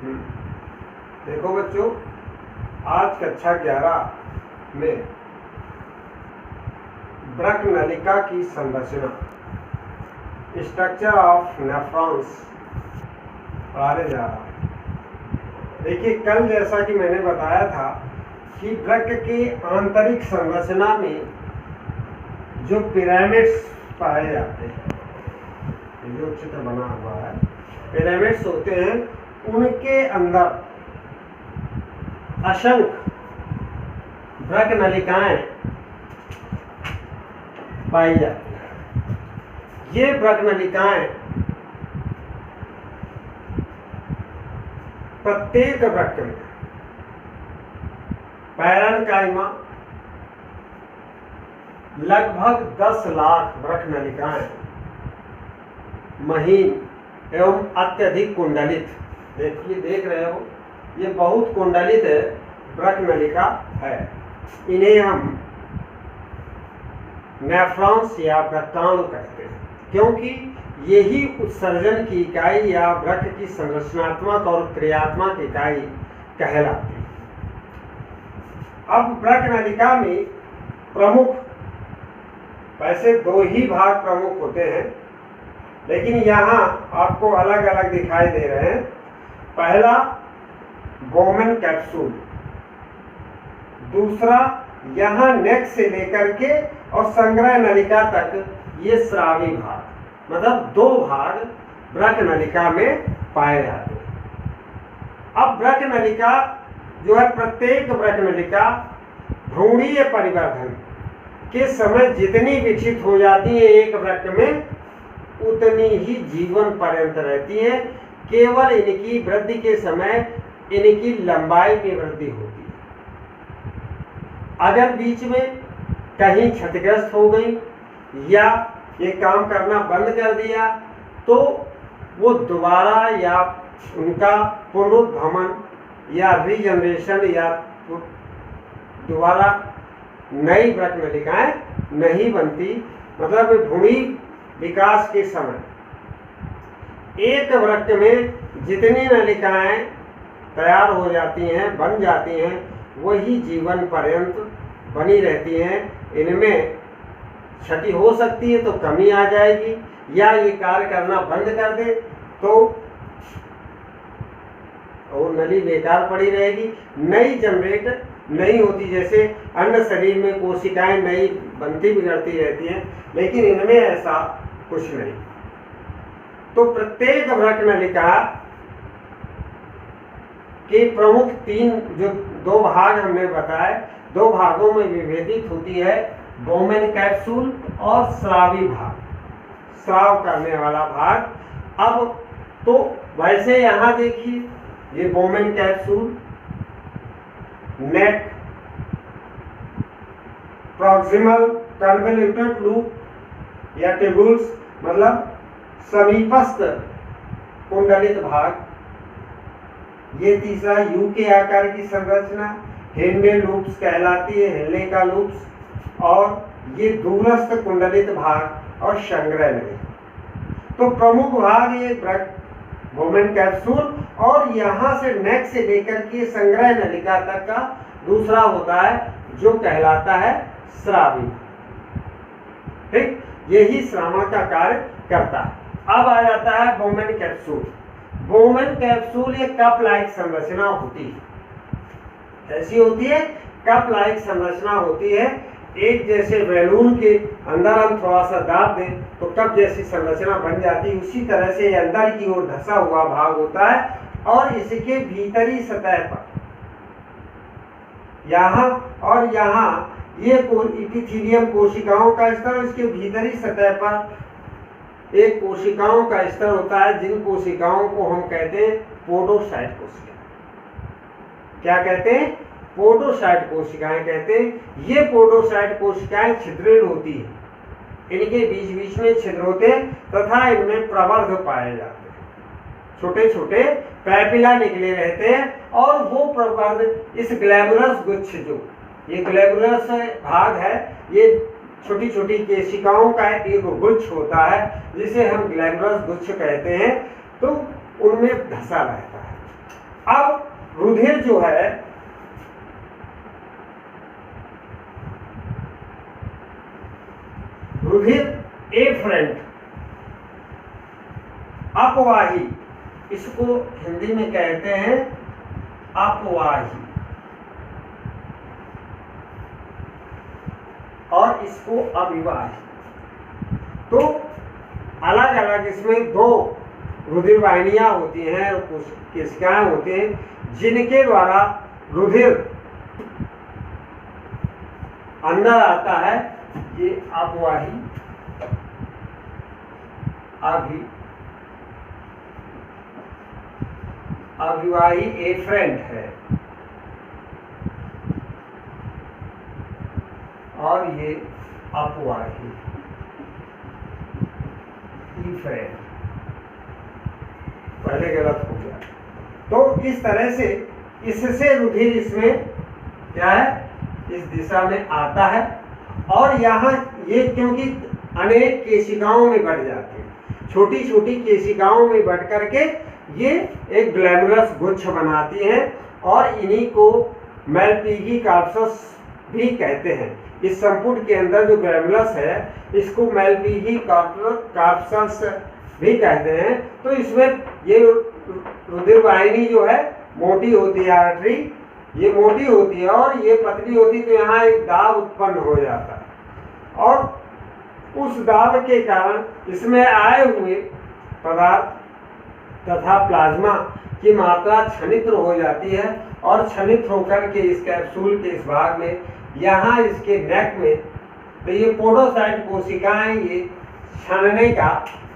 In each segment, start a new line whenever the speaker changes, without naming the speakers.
देखो बच्चों, आज कक्षा 11 में वृक्क नलिका की संरचना, स्ट्रक्चर ऑफ नेफ्रॉन्स पढ़ाने जा रहा है। देखिए, कल जैसा कि मैंने बताया था कि वृक्क के आंतरिक संरचना में जो पिरामिड्स पाए जाते हैं, जो चित्र बना हुआ है, पिरामिड्स होते हैं, उनके अंदर असंख्य वृक्क नलिकाएं पाई जाती हैं। ये वृक्क नलिकाएं प्रत्येक वृक्क में पैरेन्काइमा लगभग 10 लाख वृक्क नलिकाएं महीन एवं अत्यधिक कुंडलित, देखिए देख रहे हो, ये बहुत कुंडलित वृक्क नलिका है। इन्हें हम नेफ्रॉन्स या वृक्काणु कहते हैं, क्योंकि यही उत्सर्जन की इकाई या वृक्क की संरचनात्मक और क्रियात्मक इकाई कहलाती है। अब वृक्क नलिका में प्रमुख, वैसे 2 ही भाग प्रमुख होते हैं, लेकिन यहाँ आपको अलग अलग दिखाई दे रहे हैं। पहला बोमेन कैप्सूल, दूसरा यहाँ नेक से लेकर के और संग्रह नलिका तक ये स्रावी भाग, मतलब 2 भाग वृक्क नलिका में पाए जाते हैं। अब वृक्क नलिका जो है, प्रत्येक वृक्क नलिका भ्रूणीय परिवर्धन के समय जितनी विकसित हो जाती है एक वृक्क में, उतनी ही जीवन पर्यंत रहती है। केवल इनकी वृद्धि के समय इनकी लंबाई में वृद्धि होती है। अगर बीच में कहीं क्षतिग्रस्त हो गई या ये काम करना बंद कर दिया, तो वो दोबारा या उनका पुनरुद्भवन या रीजनरेशन या दोबारा नई वृक्क नलिकाएं नहीं बनती। मतलब भ्रूणी विकास के समय एक वृक्क में जितनी नलिकाएं तैयार हो जाती हैं, बन जाती हैं, वही जीवन पर्यंत बनी रहती हैं। इनमें क्षति हो सकती है तो कमी आ जाएगी, या ये कार्य करना बंद कर दे तो और नली बेकार पड़ी रहेगी, नई जनरेट नहीं होती। जैसे अन्य शरीर में कोशिकाएं नई बनती बिगड़ती रहती हैं, लेकिन इनमें ऐसा कुछ नहीं। तो प्रत्येक वृक्क नलिका के प्रमुख 3 जो 2 भाग हमने बताए, 2 भागों में विभेदित होती है, बोमेन कैप्सूल और स्रावी भाग, स्राव करने वाला भाग। अब तो वैसे यहाँ देखिए, ये बोमेन कैप्सूल, नेक, प्रॉक्सिमल कन्वोल्यूटेड लूप या टेबुल्स, मतलब समीपस्थ कुंडलित भाग, ये तीसरा यू के आकार की संरचना हेंडे लूप्स कहलाती है, हेले का लूप्स, और ये दूरस्थ कुंडलित भाग और संग्रह नलिका। तो प्रमुख भाग ये वृक्क, बोमेन कैप्सूल, और यहाँ से नेक से लेकर के संग्रह नलिका तक का दूसरा होता है जो कहलाता है स्रावी। ठीक, यही श्रावण का कार्य करता है। अब आ जाता है बोमेन कैप्सूल। बोमेन कैप्सूल ये कप लाइक संरचना होती है। कैसी होती है? कप लाइक संरचना होती है। एक जैसे बैलून के अंदर हम थोड़ा सा दाब दें तो कप जैसी संरचना बन जाती है, उसी तरह से ये अंदर की ओर धंसा हुआ भाग होता है। और इसके भीतरी सतह पर यहाँ और यहाँ ये एपिथेलियम कोशिकाओं का स्तर, इसके भीतरी सतह पर एक कोशिकाओं का स्तर होता है, जिन कोशिकाओं को हम कहते हैं पोडोसाइट कोशिकाएं। क्या कहते हैं? पोडोसाइट कोशिकाएं कहते हैं। ये पोडोसाइट कोशिकाएं छिद्रित होती है, इनके बीच बीच में छिद्र होते हैं तथा इनमें प्रवर्ध पाए जाते हैं, छोटे छोटे पैपिला निकले रहते हैं। और वो प्रवर्ध इस ग्लैमरस गुच्छ, जो ये ग्लैमरस भाग है, ये छोटी छोटी केशिकाओं का एक गुच्छ होता है जिसे हम ग्लैमरस गुच्छ कहते हैं। तो उनमें धंसा रहता है। अब रुधिर जो है रुधिर एफरेंट अपवाही, इसको हिंदी में कहते हैं अपवाही, और इसको अविवाही। तो अलग अलग इसमें दो रुधिर वाहिनियां होती हैं और कुछ केशिकाएं होती हैं जिनके द्वारा रुधिर अंदर आता है। ये अपवाही अविवाही एफरेंट है, और ये अपवाही इफरेंट। पहले गलत हो गया। तो इस तरह से इससे रुधिर इसमें क्या है, इस दिशा में आता है, और यहाँ ये क्योंकि अनेक केशिकाओं में बढ़ जाते हैं, छोटी छोटी केशिकाओं में बढ़ करके ये एक ग्लैमुलस गुच्छ बनाती हैं, और इन्हीं को मैलपीगी कार्पस भी कहते हैं। इस संपुट के अंदर जो ग्लैमुलस है इसको मैलपीगी कार्पस भी कहते हैं। तो इसमें ये रुधिर वाहिनी जो है मोटी होती है, आर्टरी ये मोटी होती है और ये पतली होती है, तो यहाँ एक दाब उत्पन्न हो जाता है, और उस दाब के कारण इसमें आए हुए पदार्थ तथा प्लाज्मा की मात्रा क्षणित्र हो जाती है, और क्षणित होकर के इस कैप्सूल के इस भाग में, यहाँ इसके नेक में, तो ये पोडोसाइट कोशिकाएं ये छानने का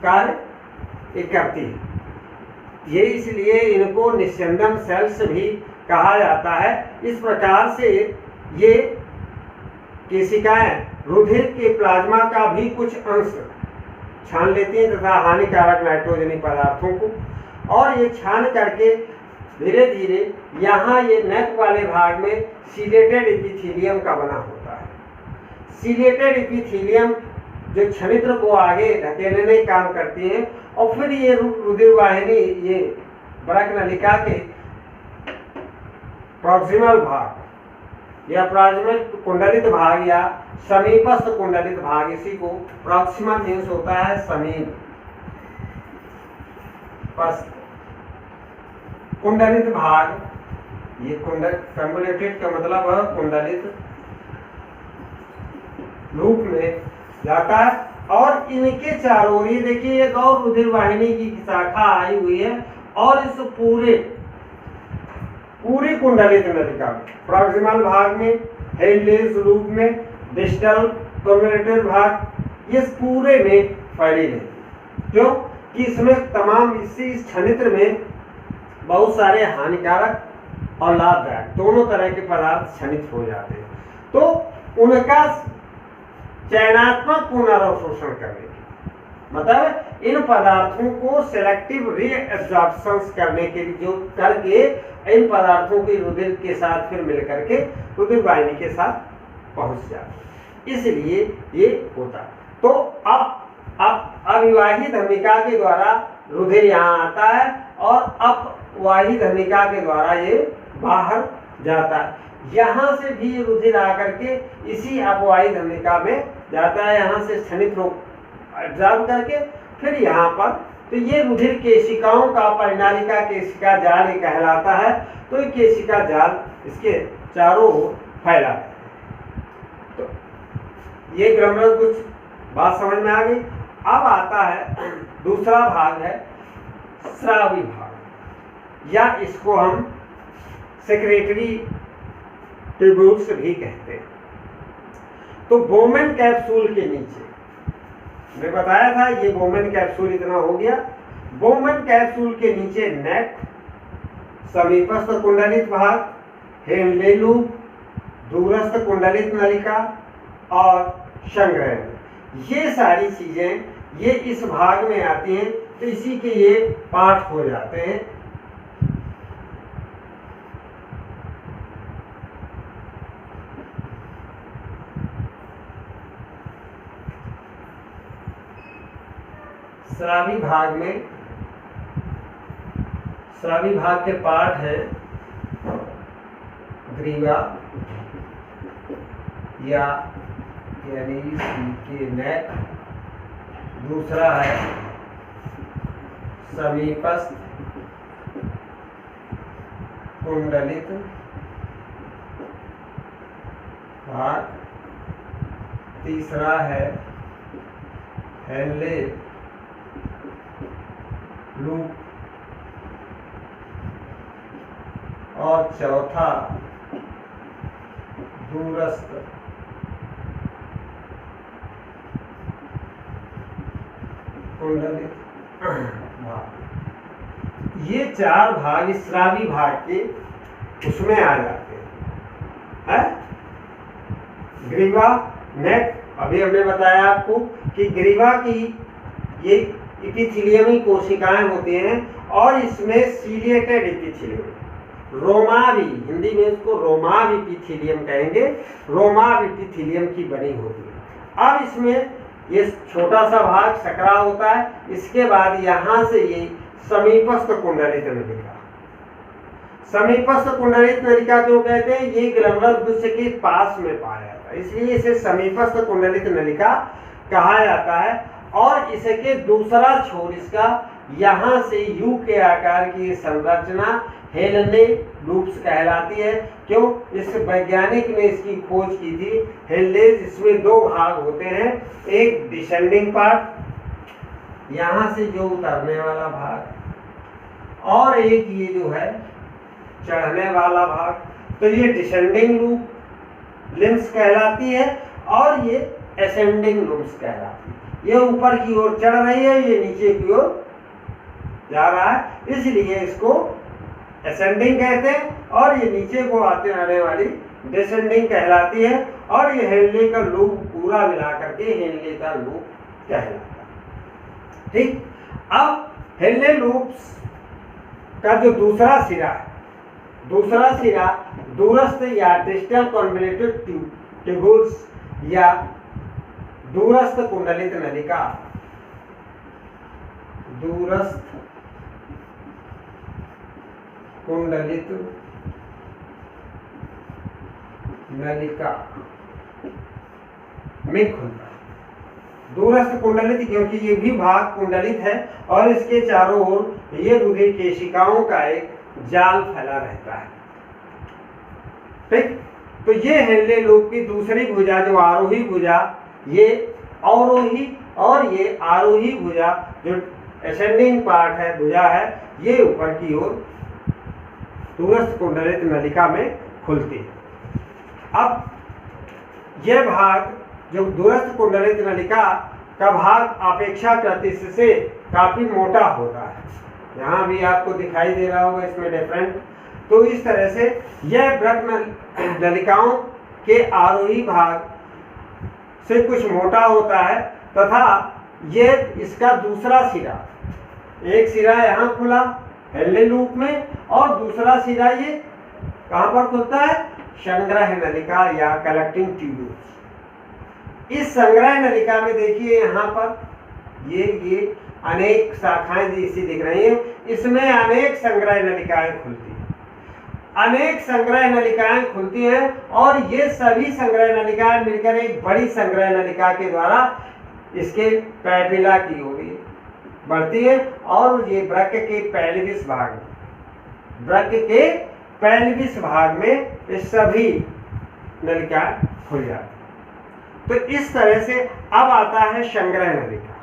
कार्य करती है। ये इसलिए इनको निस्यंदन सेल्स भी कहा जाता है। इस प्रकार से ये केशिकाएं रुधिर के प्लाज्मा का भी कुछ अंश छान लेती हैं तथा हानिकारक नाइट्रोजनी पदार्थों को, और ये छान करके धीरे धीरे यहाँ ये नेक वाले भाग में सीलेटेड एपिथेलियम का बना होता है। सीलेटेड एपिथेलियम जो छनित्र को आगे ढकेलने का काम करती है, और फिर ये रुधिर वाहिनी ये बरक नलिका के प्रॉक्सिमल भाग या प्रॉक्सिमल कुंडलित भाग या समीपस्थ कुंडलित भाग, इसी को प्रॉक्सिमल मीन्स होता है समीप पस्थ कुंडलित भाग, ये कन्वोल्यूटेड का मतलब है कुंडलित रूप में जाता है। और इनके चारों ये देखिए एक और रुधिर वाहिनी की शाखा आई हुई है, और इस पूरी कुंडलित नलिका में प्रॉक्सिमल भाग में, हेडलेस रूप में, डिस्टल कन्वोल्यूटेड भाग, ये पूरे में फैली रहती। क्यों कि इसमें तमाम इसी छनित्र में बहुत सारे हानिकारक और लाभदायक दोनों तरह के पदार्थ छनित हो जाते हैं। तो उनका चयनात्मक पुनर्अवशोषण करने की मतलब इन पदार्थों को सेलेक्टिव रीएब्जॉर्प्शन करने के लिए जो करके इन पदार्थों के रुधिर के साथ फिर मिल करके रुधिर वाहिनी के साथ पहुंच जाते, इसलिए ये होता। तो अब अविवाही धमनिका के द्वारा रुधिर यहाँ आता है, और अपवाही धमनिका के द्वारा ये बाहर जाता है। यहाँ से भी रुधिर आकर के इसी अपवाही धमनिका में जाता है, यहाँ से क्षणित एब्जॉर्ब करके फिर यहाँ पर, तो ये रुधिर केशिकाओं का परिनालिका केशिका जाल कहलाता है। तो ये केशिका जाल इसके चारों ओर फैला है। तो ये ग्लैमुलस कुछ बात समझ में आ गई। अब आता है दूसरा भाग है स्रावी भाग, या इसको हम सेक्रेटरी ट्यूब्यूल्स भी कहते हैं। तो बोमेन कैप्सूल के नीचे मैं बताया था ये बोमेन कैप्सूल इतना हो गया। बोमेन कैप्सूल के नीचे नेक, समीपस्थ कुंडलित भाग, हेनले लूप, दूरस्थ कुंडलित नलिका और संग्रह, ये सारी चीजें ये इस भाग में आती हैं। तो इसी के ये पार्ट हो जाते हैं। स्रावी भाग में स्रावी भाग के पार्ट है ग्रीवा या यानी के नेक, दूसरा है समीपस्थ कुंडलित भाग, तीसरा है हेनले लूप और चौथा दूरस्थ कुंडलित भाग। ये चार भाग इस स्रावी भाग के उसमें आ जाते हैं। ग्रीवा, नेक, अभी हमने बताया आपको कि ग्रीवा की ये इपिथीलियमी कोशिकाएं होती हैं और इसमें सीलिएटेड इपिथीलियम, रोमावी, हिंदी में इसको रोमाव इपिथीलियम कहेंगे, रोमाव इपिथीलियम की बनी होती है। अब इसमें ये छोटा सा भाग सकरा होता है, इसके बाद यहाँ से ये समीपस्थ कुंडलित नलिका। समीपस्थ कुंडलित नलिका क्यों कहते हैं? ये ग्लैंडुलर गुच्छ के पास में पाया जाता है, इसलिए इसे समीपस्थ कुंडलित नलिका कहा जाता है। और इसके दूसरा छोर इसका यहाँ से यू के आकार की संरचना हेलने लूप्स कहलाती है। क्यों? इस वैज्ञानिक ने इसकी खोज की थी हेलेज। इसमें दो भाग होते हैं, एक डिसेंडिंग पार्ट यहाँ से जो उतरने वाला भाग, और एक ये जो है चढ़ने वाला भाग। तो ये डिसेंडिंग लूप लिम्स कहलाती है और ये असेंडिंग लूप्स कहलाती है। ये ऊपर की ओर चढ़ रही है, ये नीचे की ओर जा रहा है, इसलिए इसको असेंडिंग कहते हैं। और ये नीचे को आते आने वाली डिसेंडिंग कहलाती है। और ये हेनले का लूप पूरा मिला करके हेनले का लूप कहलाता है। ठीक, अब हेनले लूप्स का जो दूसरा सिरा है, दूसरा सिरा दूरस्थ या डिस्टल कन्वोल्यूटेड ट्यूब्यूल्स या दूरस्थ कुंडलित नलिका, दूरस्थ कुंडलित नलिका में खुलता है। दूरस्थ कुंडलित क्योंकि ये भी भाग कुंडलित है और इसके चारों ओर ये रुधिर केशिकाओं का एक जाल फैला रहता है। ठीक, तो ये हेनले लूप की दूसरी भुजा जो आरोही भुजा, ये अवरोही और ये आरोही भुजा जो असेंडिंग पार्ट है, भुजा है, ये ऊपर की ओर दूरस्थ कुंडलित नलिका में खुलती है। अब यह भाग जो दूरस्थ कुंडलित नलिका का भाग अपेक्षाकृत इससे काफी मोटा होता है। यहाँ भी आपको दिखाई दे रहा होगा इसमें डिफरेंट। तो इस तरह से यह वृक्क नलिकाओं के आरोही भाग से कुछ मोटा होता है तथा ये इसका दूसरा सिरा, एक सिरा यहाँ खुला हेनले लूप में और दूसरा सिरा ये कहाँ पर खुलता है? संग्रह नलिका या कलेक्टिंग ट्यूब्यूल्स। इस संग्रह नलिका में देखिए यहाँ पर ये अनेक शाखाएं जैसी दिख रही हैं, इसमें अनेक संग्रह नलिकाएं खुलती हैं, अनेक संग्रह नलिकाएं खुलती हैं और ये सभी संग्रह नलिकाएं मिलकर एक बड़ी संग्रह नलिका के द्वारा इसके पैपिला की ओर बढ़ती है और ये वृक्क के पेल्विस भाग में, वृक्क के पेल्विस भाग में ये सभी नलिकाएं खुल जाती हैं। तो इस तरह से अब आता है संग्रह नलिका।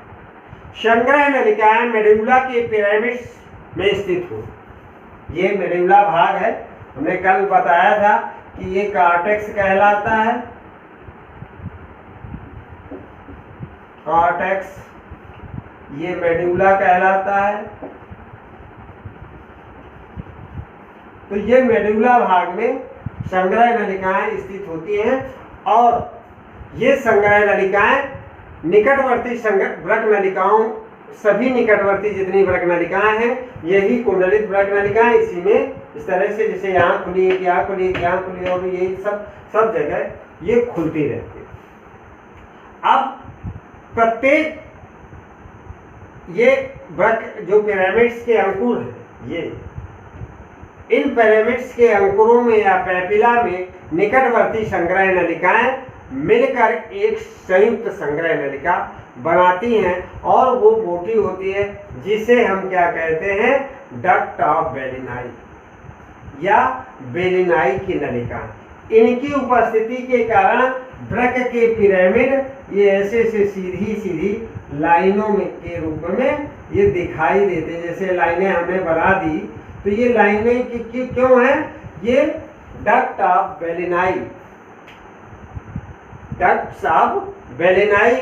संग्रह नलिकाएं मेडुला के पिरामिड्स में स्थित हो। ये मेडुला भाग है, हमने कल बताया था कि ये कॉर्टेक्स कहलाता है, कॉर्टेक्स, ये मेडुला कहलाता है। तो ये मेडुला भाग में संग्रह नलिकाएं स्थित होती हैं और ये संग्रह नलिकाएं निकटवर्ती वृक्क नलिकाओं, सभी निकटवर्ती जितनी वृक्क नलिकाएं हैं यही कुंडलित वृक्क नलिकाएं, इसी में इस तरह से जैसे यहाँ खुली, यहाँ खुली, यहाँ खुली और ये सब जगह ये खुलती रहती है। अब प्रत्येक ये वृक्क जो पिरामिड्स के अंकुर हैं, इन पिरामिड्स के अंकुरों में या पैपिला में निकटवर्ती संग्रह नलिकाएं मिलकर एक संयुक्त संग्रह नलिका बनाती हैं और वो मोटी होती है, जिसे हम क्या कहते हैं, डक्ट ऑफ बेलिनाई या बेलिनाई की नलिका। इनकी उपस्थिति के कारण वृक्क के पिरामिड ये ऐसे से सीधी सीधी लाइनों में के रूप में ये दिखाई देते हैं। जैसे लाइनें हमने बना दी तो ये लाइनें क्यों हैं, ये डक्ट ऑफ बेलिनाई, डक्ट्स ऑफ बेलिनाई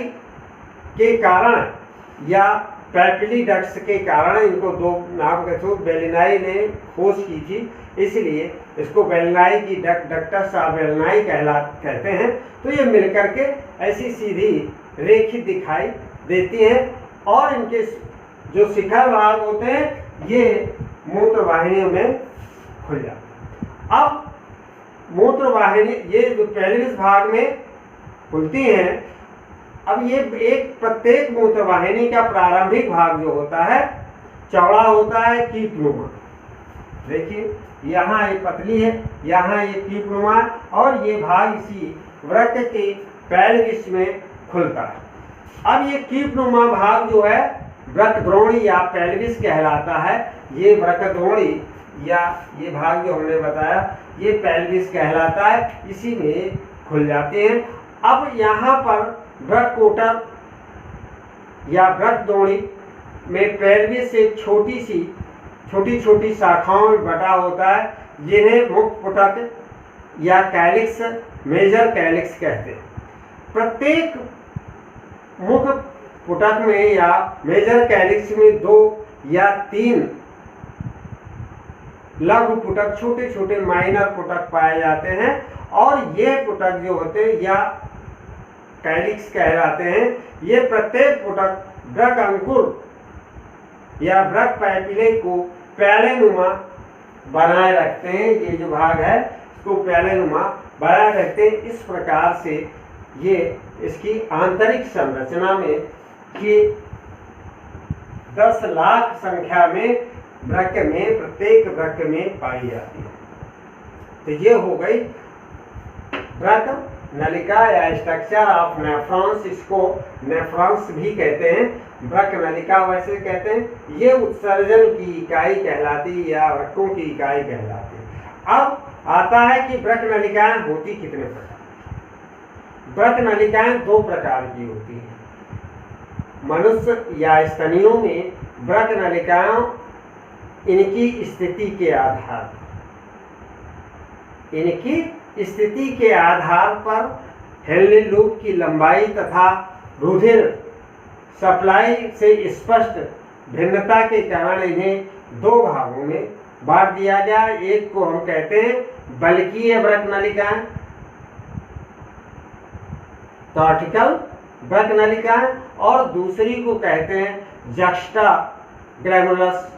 के कारण या पैपिली डक्ट्स के कारण इनको दो नाम के थ्रू बेलिनाई ने खोज की थी, इसलिए इसको बेलिनाई की डक्टस ऑफ बेलिनाई कहते हैं। तो ये मिलकर के ऐसी सीधी रेखित दिखाई देती हैं और इनके जो शिखर भाग होते हैं ये मूत्रवाहिनियों में खुल जाते हैं। अब मूत्रवाहिनी ये जो पेल्विस भाग में खुलती हैं, अब ये एक प्रत्येक मूत्रवाहिनी का प्रारंभिक भाग जो होता है चौड़ा होता है, कीपनुमा। देखिए यहाँ ये पतली है, यहाँ ये कीपनुमा, और ये भाग इसी वृक्क के पेल्विस में खुलता है। अब ये कीपनुमा भाग जो है वृक्कद्रोणी या पेल्विस कहलाता है। ये वृक्कद्रोणी या ये भाग जो हमने बताया ये पेल्विस कहलाता है, इसी में खुल जाते हैं। अब यहाँ पर वृक्कोटर या वृक्कद्रोणी में पेल्विस से छोटी छोटी शाखाओं में बटा होता है, जिन्हें मुख पुटक या कैलिक्स, मेजर कैलिक्स कहते हैं। प्रत्येक मुख पुटक में या मेजर कैलिक्स में 2 या 3 लघु पुटक, छोटे छोटे माइनर पुटक पाए जाते हैं, और ये पुटक जो होते हैं या कैलिक्स कहलाते हैं। ये प्रत्येक पुटक वृक्क अंकुर या वृक्क पैपिले को प्यालेनुमा बनाए रखते हैं। ये जो भाग है इसको प्यालेनुमा बनाए रखते हैं। इस प्रकार से ये इसकी आंतरिक संरचना में कि 10 लाख संख्या में वृक्क में, प्रत्येक वृक्क में पाई जाती है। तो ये हो गई वृक्क नलिका या स्ट्रक्चर ऑफ नेफ्रॉन्स। इसको नेफ्रॉन्स भी कहते हैं, वृक्क नलिका वैसे कहते हैं। ये उत्सर्जन की इकाई कहलाती है या वृक्कों की इकाई कहलाती है। अब आता है कि वृक्क नलिकाएं होती कितने प्रकार। वृक्क नलिकाएं 2 प्रकार की होती हैं। मनुष्य या स्तनियों में वृक्क नलिकाओं इनकी स्थिति के आधार पर हेनले लूप की लंबाई तथा रुधिर सप्लाई से स्पष्ट भिन्नता के कारण इन्हें 2 भागों में बांट दिया गया। एक को हम कहते हैं बल्कीय वृक्क नलिकाएं, कॉर्टिकल वृक्क नलिकाएं, और दूसरी को कहते हैं जक्स्टा ग्लैमुलस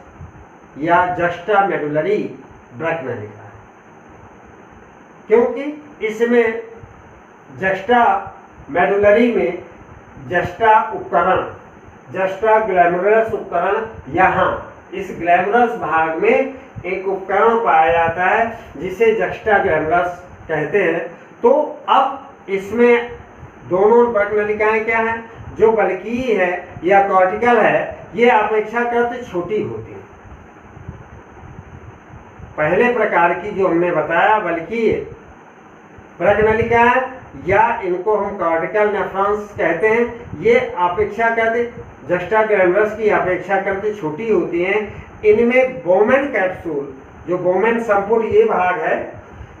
या जक्स्टा मेडुलरी वृक्क नलिका, क्योंकि इसमें जस्टा मेडुलरी में जस्टा उपकरण, जस्टा ग्लैमुलस उपकरण, यहाँ इस ग्लैमुलस भाग में एक उपकरण पाया जाता है जिसे जस्टा ग्लैमुलस कहते हैं। तो अब इसमें दोनों वृक्क नलिकाएं क्या हैं, जो बल्कीय है या कॉर्टिकल है, ये अपेक्षाकृत छोटी होती है। पहले प्रकार की जो हमने बताया बल्कीय वृक्क नलिकाएं या इनको हम कॉर्टिकल नेफ्रॉन्स कहते हैं, ये अपेक्षाकृत जस्टा ग्लैमुलस की अपेक्षाकृत छोटी होती हैं। इनमें बोमेन कैप्सूल, जो बोमेन संपुट ये भाग है,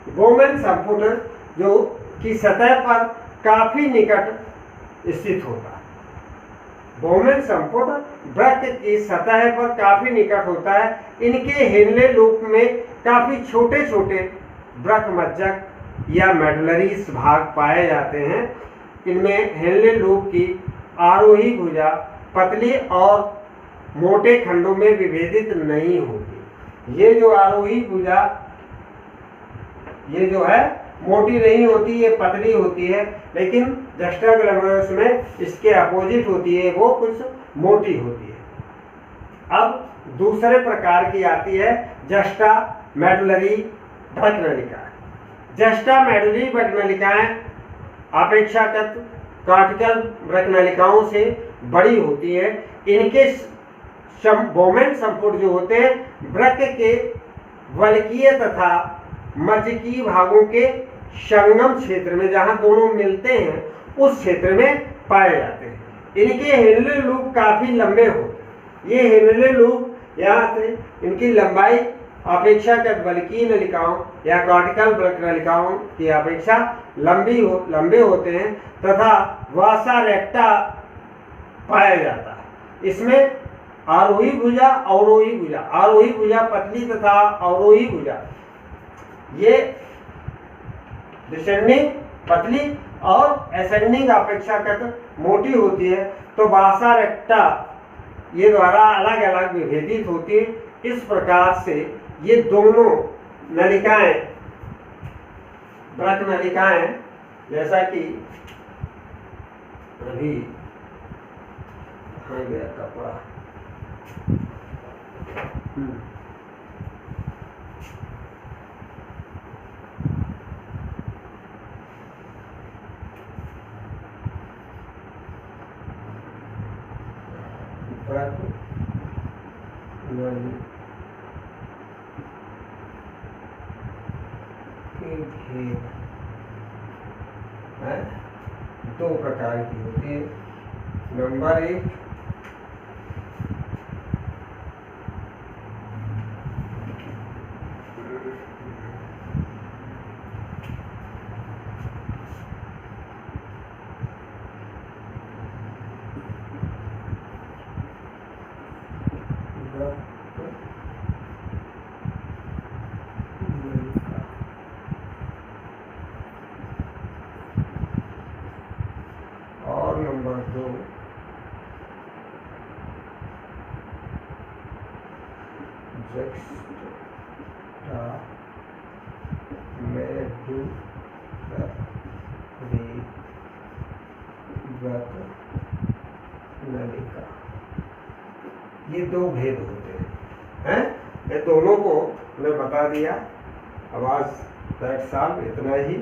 बोमेन संपुट जो की सतह पर काफी निकट स्थित होता है। बोमेन संपुट वृक्क की सतह पर काफी निकट होता है। इनके हेनले लूप में काफी छोटे छोटे वृक्क मज्जक या मेडुलरीज भाग पाए जाते हैं। इनमें हेनले लूप की आरोही भुजा पतली और मोटे खंडों में विभेदित नहीं होती। ये जो आरोही भुजा ये जो है मोटी नहीं होती, ये पतली होती है, लेकिन जस्टा ग्लैमुलस में इसके अपोजिट होती है, वो कुछ मोटी होती है। अब दूसरे प्रकार की आती है जस्टा मेडुलरी भ्रक नलिकाएं। जस्टा मेडुलरी भ्रक नलिकाएं अपेक्षाकृत कॉर्टिकल भ्रक नलिकाओं से बड़ी होती है। इनके बोमेन संपुट जो होते हैं वृक्क के वल्कीय तथा मज्जकीय भागों के संगम क्षेत्र में, जहां दोनों मिलते हैं उस क्षेत्र में पाए जाते हैं। इनके हेनले लूप काफी लंबे होते हैं। ये हेनले लूप यहाँ से इनकी लंबाई अपेक्षाकृत वल्कीय नलिकाओं या कॉर्टिकल भ्रक नलिकाओं की अपेक्षा लंबे होते हैं तथा वासा रेक्टा पाया जाता है। इसमें आरोही भुजा, अवरोही भुजा, आरोही भुजा पतली तथा अवरोही भुजा ये डिसेंडिंग पतली और एसेंडिंग अपेक्षाकृत मोटी होती है। तो वासा रेक्टा ये द्वारा अलग अलग विभेदित होती है। इस प्रकार से ये दोनों नलिकाएं भ्रक नलिकाएं, जैसा कि अभी कहाँ गया कपड़ा, भ्रक नलिका के भेद है, दो प्रकार की होती है। नंबर 1 और नंबर 2 जस्टा मेडुलरी भ्रक नलिका। ये दो भेद होते हैं। ये दोनों को मैं बता दिया। अब आज दैट्स ऑल, इतना ही।